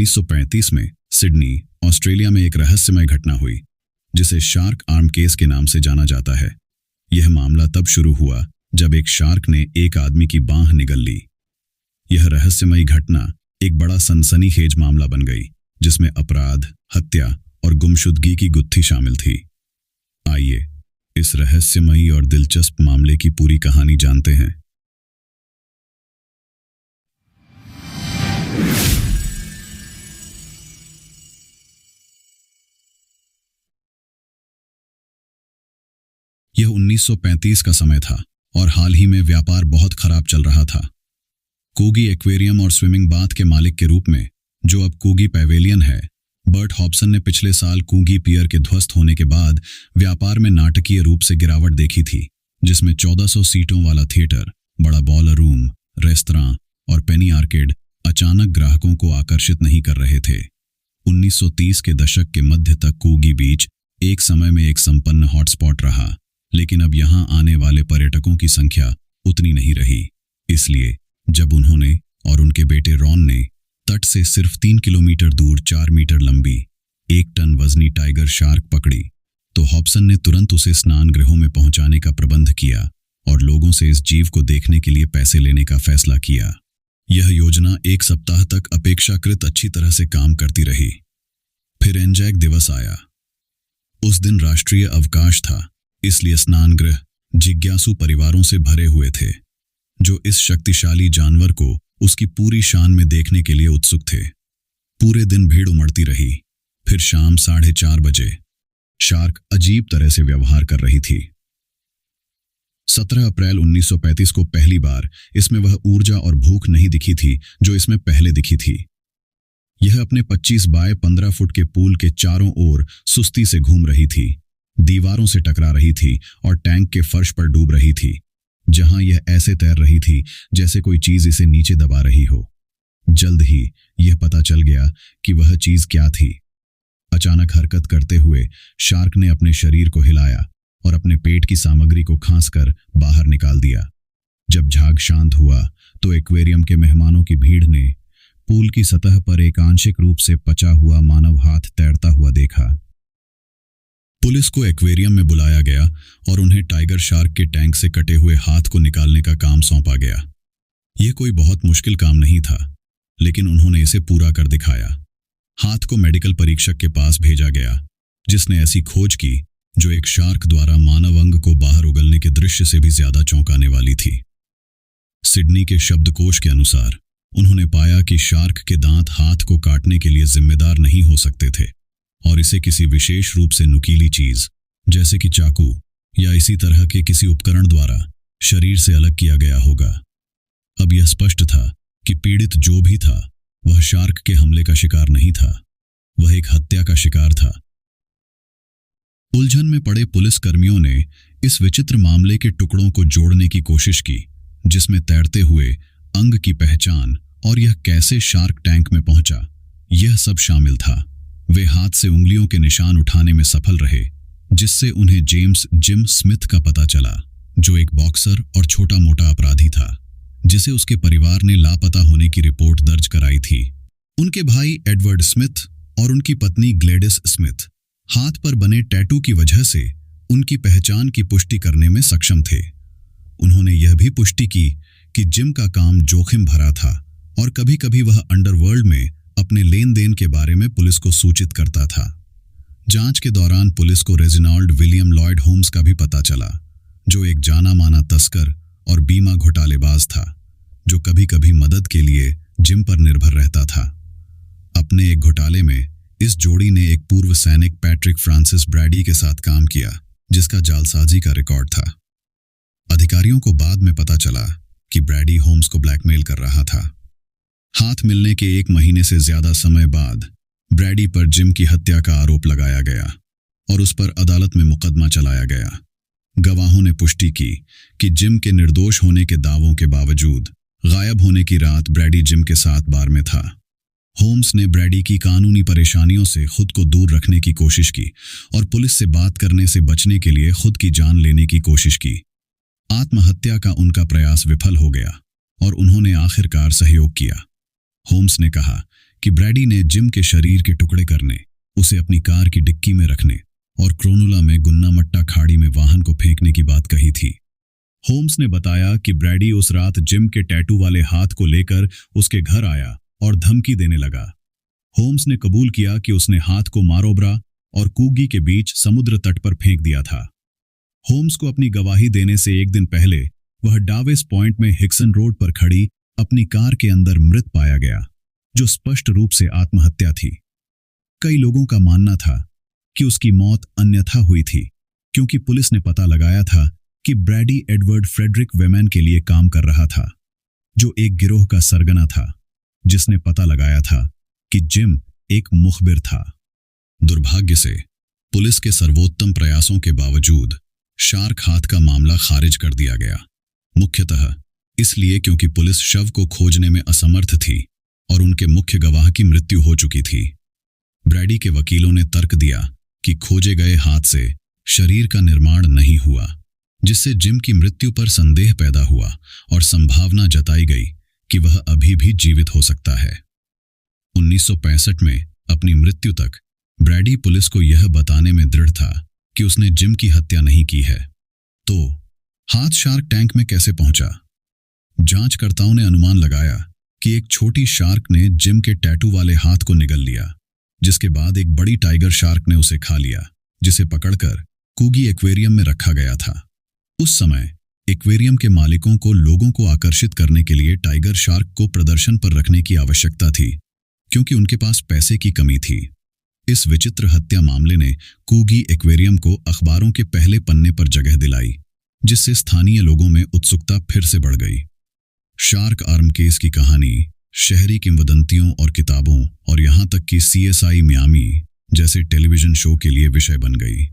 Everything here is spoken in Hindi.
1935 में सिडनी, ऑस्ट्रेलिया में एक रहस्यमय घटना हुई जिसे शार्क आर्म केस के नाम से जाना जाता है। यह मामला तब शुरू हुआ जब एक शार्क ने एक आदमी की बांह निगल ली। यह रहस्यमयी घटना एक बड़ा सनसनीखेज मामला बन गई जिसमें अपराध, हत्या और गुमशुदगी की गुत्थी शामिल थी। आइए इस रहस्यमयी और दिलचस्प मामले की पूरी कहानी जानते हैं। यह 1935 का समय था और हाल ही में व्यापार बहुत खराब चल रहा था। कूगी एक्वेरियम और स्विमिंग बाथ के मालिक के रूप में, जो अब कूगी पैवेलियन है, बर्ट हॉब्सन ने पिछले साल कूगी पियर के ध्वस्त होने के बाद व्यापार में नाटकीय रूप से गिरावट देखी थी, जिसमें 1400 सीटों वाला थिएटर, बड़ा बॉलर रूम, रेस्तरां और पेनी आर्केड अचानक ग्राहकों को आकर्षित नहीं कर रहे थे। 1930 के दशक के मध्य तक कूगी बीच एक समय में एक संपन्न हॉटस्पॉट रहा, लेकिन अब यहां आने वाले पर्यटकों की संख्या उतनी नहीं रही। इसलिए जब उन्होंने और उनके बेटे रॉन ने तट से सिर्फ 3 किलोमीटर दूर 4 मीटर लंबी 1 टन वजनी टाइगर शार्क पकड़ी, तो हॉब्सन ने तुरंत उसे स्नान गृहों में पहुंचाने का प्रबंध किया और लोगों से इस जीव को देखने के लिए पैसे लेने का फैसला किया। यह योजना 1 सप्ताह तक अपेक्षाकृत अच्छी तरह से काम करती रही। फिर एंजैक दिवस आया। उस दिन राष्ट्रीय अवकाश था, इसलिए स्नानगृह जिज्ञासु परिवारों से भरे हुए थे, जो इस शक्तिशाली जानवर को उसकी पूरी शान में देखने के लिए उत्सुक थे। पूरे दिन भीड़ उमड़ती रही। फिर शाम 4:30 बजे शार्क अजीब तरह से व्यवहार कर रही थी। 17 अप्रैल 1935 को पहली बार इसमें वह ऊर्जा और भूख नहीं दिखी थी जो इसमें पहले दिखी थी। यह अपने 25 बाय 15 फुट के पूल के चारों ओर सुस्ती से घूम रही थी, दीवारों से टकरा रही थी और टैंक के फर्श पर डूब रही थी, जहां यह ऐसे तैर रही थी जैसे कोई चीज इसे नीचे दबा रही हो। जल्द ही यह पता चल गया कि वह चीज क्या थी। अचानक हरकत करते हुए शार्क ने अपने शरीर को हिलाया और अपने पेट की सामग्री को खांसकर बाहर निकाल दिया। जब झाग शांत हुआ तो एक्वेरियम के मेहमानों की भीड़ ने पूल की सतह पर एक आंशिक रूप से पचा हुआ मानव हाथ तैरता हुआ देखा। पुलिस को एक्वेरियम में बुलाया गया और उन्हें टाइगर शार्क के टैंक से कटे हुए हाथ को निकालने का काम सौंपा गया। यह कोई बहुत मुश्किल काम नहीं था, लेकिन उन्होंने इसे पूरा कर दिखाया। हाथ को मेडिकल परीक्षक के पास भेजा गया, जिसने ऐसी खोज की जो एक शार्क द्वारा मानव अंग को बाहर उगलने के दृश्य से भी ज्यादा चौंकाने वाली थी। सिडनी के शब्दकोश के अनुसार उन्होंने पाया कि शार्क के दांत हाथ को काटने के लिए जिम्मेदार नहीं हो सकते थे और इसे किसी विशेष रूप से नुकीली चीज, जैसे कि चाकू या इसी तरह के किसी उपकरण द्वारा शरीर से अलग किया गया होगा। अब यह स्पष्ट था कि पीड़ित जो भी था वह शार्क के हमले का शिकार नहीं था, वह एक हत्या का शिकार था। उलझन में पड़े पुलिस कर्मियों ने इस विचित्र मामले के टुकड़ों को जोड़ने की कोशिश की, जिसमें तैरते हुए अंग की पहचान और यह कैसे शार्क टैंक में पहुंचा, यह सब शामिल था। वे हाथ से उंगलियों के निशान उठाने में सफल रहे, जिससे उन्हें जेम्स जिम स्मिथ का पता चला, जो एक बॉक्सर और छोटा मोटा अपराधी था, जिसे उसके परिवार ने लापता होने की रिपोर्ट दर्ज कराई थी। उनके भाई एडवर्ड स्मिथ और उनकी पत्नी ग्लेडिस स्मिथ हाथ पर बने टैटू की वजह से उनकी पहचान की पुष्टि करने में सक्षम थे। उन्होंने यह भी पुष्टि की कि जिम का काम जोखिम भरा था और कभी-कभी वह अंडरवर्ल्ड में अपने लेन देन के बारे में पुलिस को सूचित करता था। जांच के दौरान पुलिस को रेजिनाल्ड विलियम लॉयड होम्स का भी पता चला, जो एक जाना माना तस्कर और बीमा घोटालेबाज था, जो कभी-कभी मदद के लिए जिम पर निर्भर रहता था। अपने एक घोटाले में इस जोड़ी ने एक पूर्व सैनिक पैट्रिक फ्रांसिस ब्रैडी के साथ काम किया, जिसका जालसाजी का रिकॉर्ड था। अधिकारियों को बाद में पता चला कि ब्रैडी होम्स को ब्लैकमेल कर रहा था। हाथ मिलने के 1 महीने से ज्यादा समय बाद ब्रैडी पर जिम की हत्या का आरोप लगाया गया और उस पर अदालत में मुकदमा चलाया गया। गवाहों ने पुष्टि की कि जिम के निर्दोष होने के दावों के बावजूद गायब होने की रात ब्रैडी जिम के साथ बार में था। होम्स ने ब्रैडी की कानूनी परेशानियों से खुद को दूर रखने की कोशिश की और पुलिस से बात करने से बचने के लिए खुद की जान लेने की कोशिश की। आत्महत्या का उनका प्रयास विफल हो गया और उन्होंने आखिरकार सहयोग किया। होम्स ने कहा कि ब्रैडी ने जिम के शरीर के टुकड़े करने, उसे अपनी कार की डिक्की में रखने और क्रोनुला में गुन्ना मट्टा खाड़ी में वाहन को फेंकने की बात कही थी। होम्स ने बताया कि ब्रैडी उस रात जिम के टैटू वाले हाथ को लेकर उसके घर आया और धमकी देने लगा। होम्स ने कबूल किया कि उसने हाथ को मारोब्रा और कूगी के बीच समुद्र तट पर फेंक दिया था। होम्स को अपनी गवाही देने से एक दिन पहले वह डावेस पॉइंट में हिक्सन रोड पर खड़ी अपनी कार के अंदर मृत पाया गया, जो स्पष्ट रूप से आत्महत्या थी। कई लोगों का मानना था कि उसकी मौत अन्यथा हुई थी, क्योंकि पुलिस ने पता लगाया था कि ब्रैडी एडवर्ड फ्रेडरिक वेमैन के लिए काम कर रहा था, जो एक गिरोह का सरगना था जिसने पता लगाया था कि जिम एक मुखबिर था। दुर्भाग्य से पुलिस के सर्वोत्तम प्रयासों के बावजूद शार्क हाथ का मामला खारिज कर दिया गया, मुख्यतः इसलिए क्योंकि पुलिस शव को खोजने में असमर्थ थी और उनके मुख्य गवाह की मृत्यु हो चुकी थी। ब्रैडी के वकीलों ने तर्क दिया कि खोजे गए हाथ से शरीर का निर्माण नहीं हुआ, जिससे जिम की मृत्यु पर संदेह पैदा हुआ और संभावना जताई गई कि वह अभी भी जीवित हो सकता है। 1965 में अपनी मृत्यु तक ब्रैडी पुलिस को यह बताने में दृढ़ था कि उसने जिम की हत्या नहीं की है। तो हाथ शार्क टैंक में कैसे पहुंचा? जांचकर्ताओं ने अनुमान लगाया कि एक छोटी शार्क ने जिम के टैटू वाले हाथ को निगल लिया, जिसके बाद एक बड़ी टाइगर शार्क ने उसे खा लिया, जिसे पकड़कर कूगी एक्वेरियम में रखा गया था। उस समय एक्वेरियम के मालिकों को लोगों को आकर्षित करने के लिए टाइगर शार्क को प्रदर्शन पर रखने की आवश्यकता थी, क्योंकि उनके पास पैसे की कमी थी। इस विचित्र हत्या मामले ने कूगी एक्वेरियम को अखबारों के पहले पन्ने पर जगह दिलाई, जिससे स्थानीय लोगों में उत्सुकता फिर से बढ़ गई। शार्क आर्म केस की कहानी शहरी किंवदंतियों और किताबों और यहां तक कि CSI मियामी जैसे टेलीविजन शो के लिए विषय बन गई।